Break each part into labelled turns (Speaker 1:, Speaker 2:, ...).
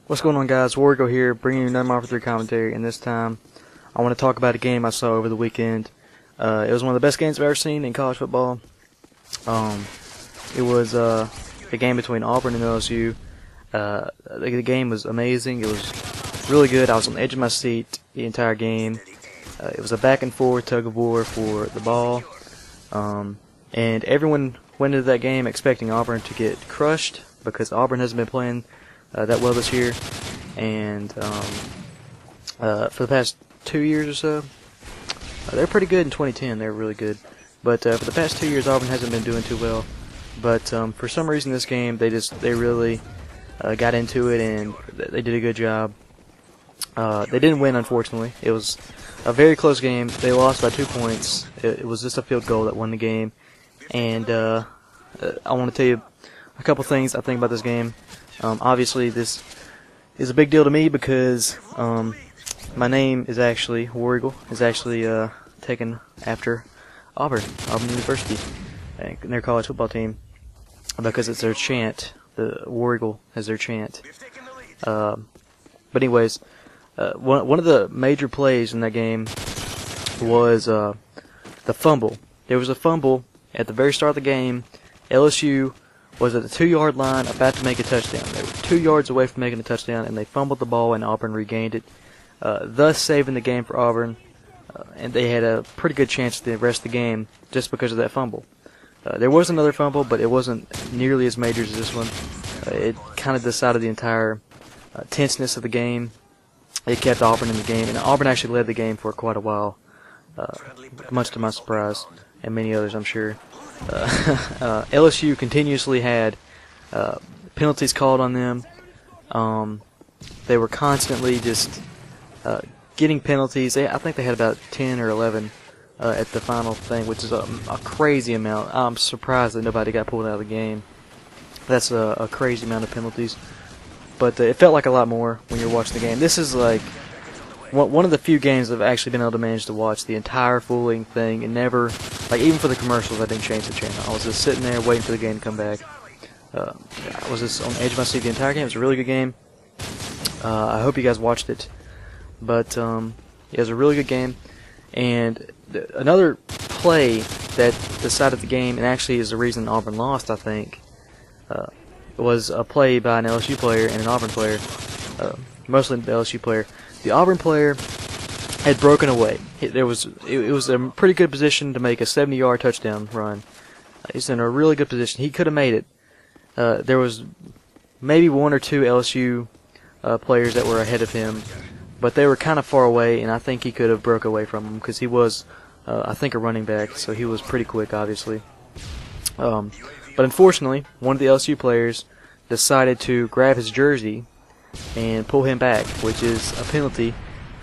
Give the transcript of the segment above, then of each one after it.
Speaker 1: What's going on, guys? Wargo here, bringing you another MW3 commentary, and this time I want to talk about a game I saw over the weekend. It was one of the best games I've ever seen in college football. It was a game between Auburn and LSU. The game was amazing. It was really good. I was on the edge of my seat the entire game. It was a back and forth tug of war for the ball, and everyone went into that game expecting Auburn to get crushed because Auburn hasn't been playing that well this year, and for the past 2 years or so, they're pretty good. In 2010 they were really good, but for the past 2 years Auburn hasn't been doing too well. But for some reason this game they really got into it, and they did a good job. They didn't win, unfortunately. It was a very close game. They lost by 2 points. It was just a field goal that won the game, and I want to tell you a couple things I think about this game. Obviously, this is a big deal to me because my name is actually War Eagle, is actually taken after Auburn University and their college football team, because it's their chant. The War Eagle has their chant. But anyways, one of the major plays in that game was the fumble. There was a fumble at the very start of the game. LSU was at the 2-yard line about to make a touchdown. They were 2 yards away from making a touchdown, and they fumbled the ball, and Auburn regained it, thus saving the game for Auburn. And they had a pretty good chance the rest of the game just because of that fumble. There was another fumble, but it wasn't nearly as major as this one. It kind of decided the entire tenseness of the game. It kept Auburn in the game, and Auburn actually led the game for quite a while, much to my surprise, and many others, I'm sure. LSU continuously had penalties called on them. They were constantly just getting penalties. I think they had about 10 or 11 at the final thing, which is a crazy amount. I'm surprised that nobody got pulled out of the game. That's a crazy amount of penalties. But it felt like a lot more when you're watching the game. This is like one of the few games I've actually been able to manage to watch the entire full thing and never, like, even for the commercials, I didn't change the channel. I was just sitting there waiting for the game to come back. I was just on the edge of my seat the entire game. It was a really good game. I hope you guys watched it. But it was a really good game. And another play that decided the game, and actually is the reason Auburn lost, I think, was a play by an LSU player and an Auburn player, mostly the LSU player. The Auburn player had broken away. It was a pretty good position to make a 70-yard touchdown run. He's in a really good position. He could have made it. There was maybe one or two LSU players that were ahead of him, but they were kind of far away, and I think he could have broke away from them because he was, I think, a running back, so he was pretty quick, obviously. But unfortunately, one of the LSU players decided to grab his jersey and pull him back, which is a penalty,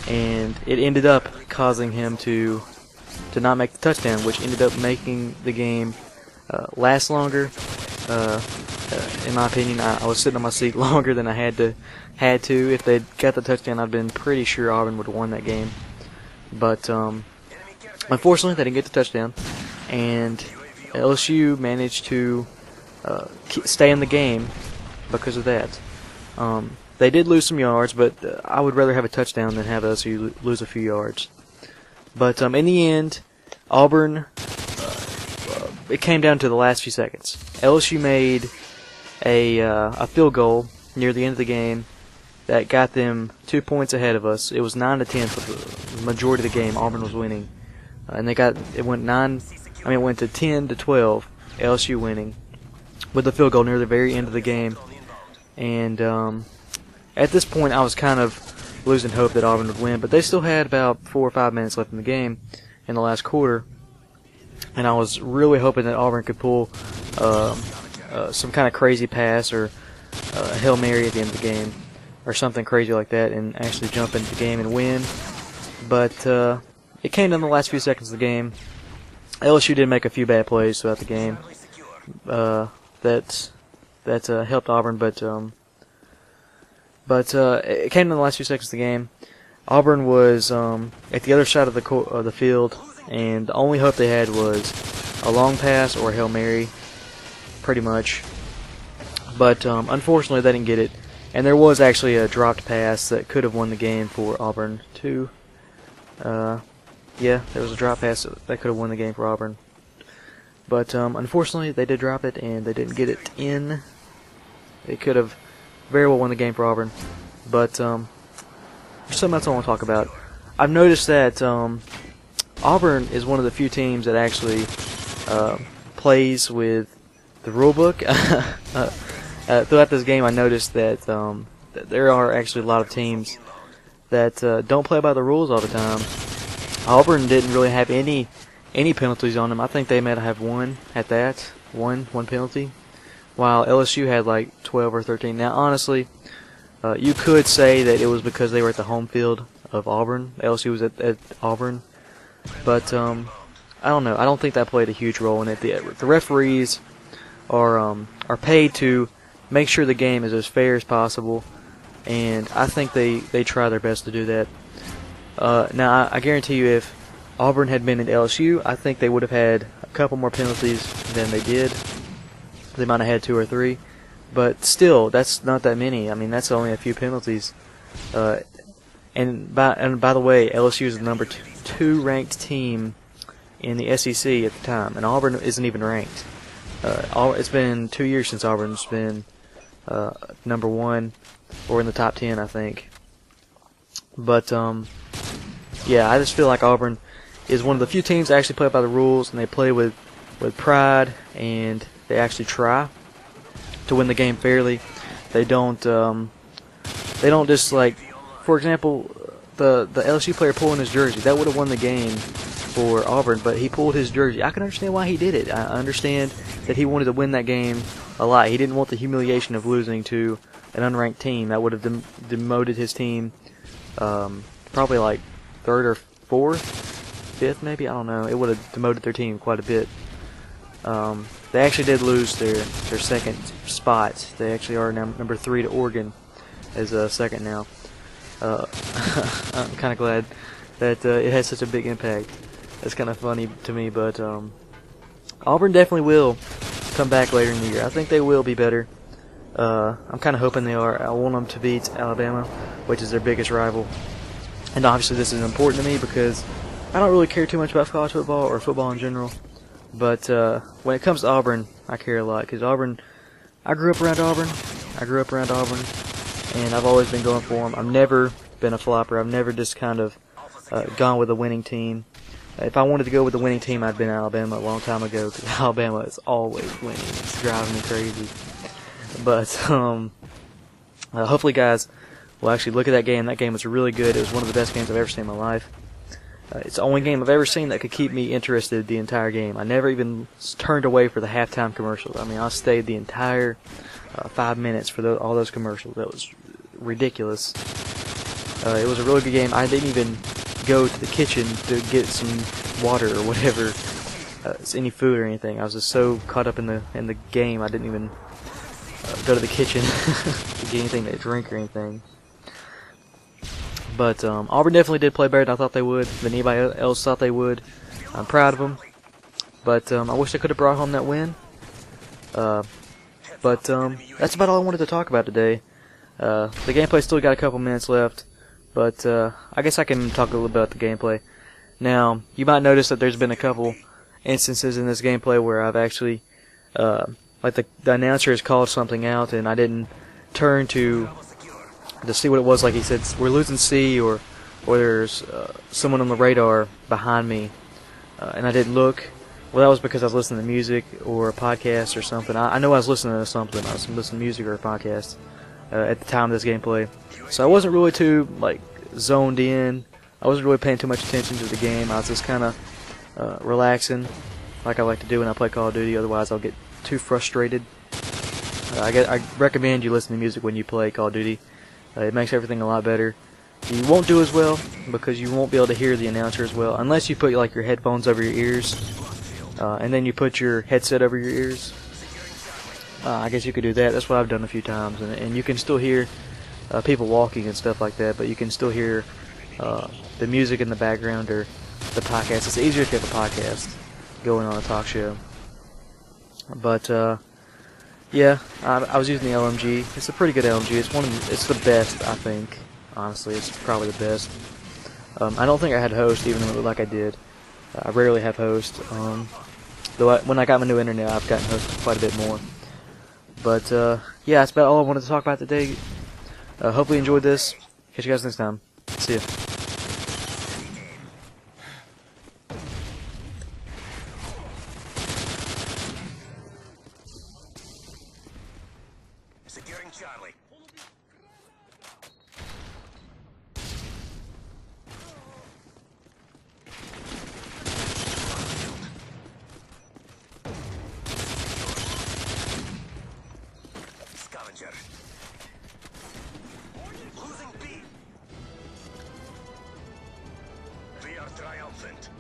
Speaker 1: and it ended up causing him to not make the touchdown, which ended up making the game last longer. In my opinion, I was sitting on my seat longer than I had to. If they'd got the touchdown, I'd been pretty sure Auburn would have won that game. But unfortunately, they didn't get the touchdown, and LSU managed to stay in the game because of that. They did lose some yards, but I would rather have a touchdown than have LSU lose a few yards. But in the end, Auburn, it came down to the last few seconds. LSU made a field goal near the end of the game that got them 2 points ahead of us. It was 9-10 for the majority of the game. Auburn was winning, and it went to 10-12. LSU winning with the field goal near the very end of the game. And at this point, I was kind of losing hope that Auburn would win, but they still had about 4 or 5 minutes left in the game in the last quarter, and I was really hoping that Auburn could pull some kind of crazy pass or a Hail Mary at the end of the game or something crazy like that and actually jump into the game and win. But it came down the last few seconds of the game. LSU did make a few bad plays throughout the game that helped Auburn, but it came in the last few seconds of the game. Auburn was at the other side of the field, and the only hope they had was a long pass or a Hail Mary, pretty much. But unfortunately, they didn't get it, And there was actually a dropped pass that could have won the game for Auburn too. Yeah, there was a drop pass that could have won the game for Auburn. But unfortunately, they did drop it, and they didn't get it in. They could have very well won the game for Auburn. But there's something else I want to talk about. I've noticed that Auburn is one of the few teams that actually plays with the rule book. Throughout this game, I noticed that there are actually a lot of teams that don't play by the rules all the time. Auburn didn't really have any penalties on them. I think they might have one at that, one penalty, while LSU had like 12 or 13. Now, honestly, you could say that it was because they were at the home field of Auburn. LSU was at Auburn, but I don't know. I don't think that played a huge role in it. The referees are paid to make sure the game is as fair as possible, and I think they try their best to do that. Now, I guarantee you, if Auburn had been at LSU, I think they would have had a couple more penalties than they did. They might have had 2 or 3, but still, that's not that many. I mean, that's only a few penalties. And by the way, LSU is the number 2 ranked team in the SEC at the time, and Auburn isn't even ranked. It's been 2 years since Auburn's been number 1 or in the top 10, I think. But yeah, I just feel like Auburn is one of the few teams that actually play by the rules, and they play with pride, and they actually try to win the game fairly. They don't just, like, for example, the LSU player pulling his jersey, that would have won the game for Auburn, but he pulled his jersey. I can understand why he did it. I understand that he wanted to win that game a lot. He didn't want the humiliation of losing to an unranked team. That would have demoted his team probably like 3rd or 4th, 5th maybe, I don't know. It would have demoted their team quite a bit. They actually did lose their second spot. They actually are now number 3 to Oregon as second now. I'm kind of glad that it had such a big impact. That's kind of funny to me, but Auburn definitely will come back later in the year. I think they will be better. I'm kind of hoping they are. I want them to beat Alabama, which is their biggest rival. And obviously this is important to me because I don't really care too much about college football or football in general. But when it comes to Auburn, I care a lot because Auburn, I grew up around Auburn, and I've always been going for them. I've never been a flopper. I've never just kind of gone with a winning team. If I wanted to go with the winning team, I'd been Alabama a long time ago because Alabama is always winning. It's driving me crazy. But hopefully, guys, will actually look at that game. That game was really good. It was one of the best games I've ever seen in my life. It's the only game I've ever seen that could keep me interested the entire game. I never even turned away for the halftime commercials. I mean, I stayed the entire 5 minutes for all those commercials. That was ridiculous. It was a really good game. I didn't even go to the kitchen to get some water or whatever, any food or anything. I was just so caught up in the game, I didn't even go to the kitchen to get anything to drink or anything. But Auburn definitely did play better than I thought they would, than anybody else thought they would. I'm proud of them. But I wish they could have brought home that win. But that's about all I wanted to talk about today. The gameplay still got a couple minutes left. But I guess I can talk a little bit about the gameplay. Now, you might notice that there's been a couple instances in this gameplay where I've actually, like the announcer has called something out and I didn't turn to see what it was. Like he said, we're losing C, or there's someone on the radar behind me, and I didn't look. Well, that was because I was listening to music or a podcast or something. I know I was listening to something. I was listening to music or a podcast at the time of this gameplay. So I wasn't really too zoned in. I wasn't really paying too much attention to the game. I was just kind of relaxing, like I like to do when I play Call of Duty. Otherwise, I'll get too frustrated. I recommend you listen to music when you play Call of Duty. It makes everything a lot better. You won't do as well because you won't be able to hear the announcer as well unless you put like your headphones over your ears, and then you put your headset over your ears. I guess you could do that. That's what I've done a few times, and you can still hear people walking and stuff like that, but you can still hear the music in the background or the podcast. It's easier if you have a podcast going on a talk show. But Yeah, I was using the LMG. It's a pretty good LMG. It's the best, I think. Honestly, it's probably the best. I don't think I had host, even though it looked like I did. I rarely have host. Though when I got my new internet, I've gotten host quite a bit more. But yeah, that's about all I wanted to talk about today. Hopefully you enjoyed this. Catch you guys next time. See ya.
Speaker 2: Securing Charlie. Scavenger. Losing B. We are triumphant.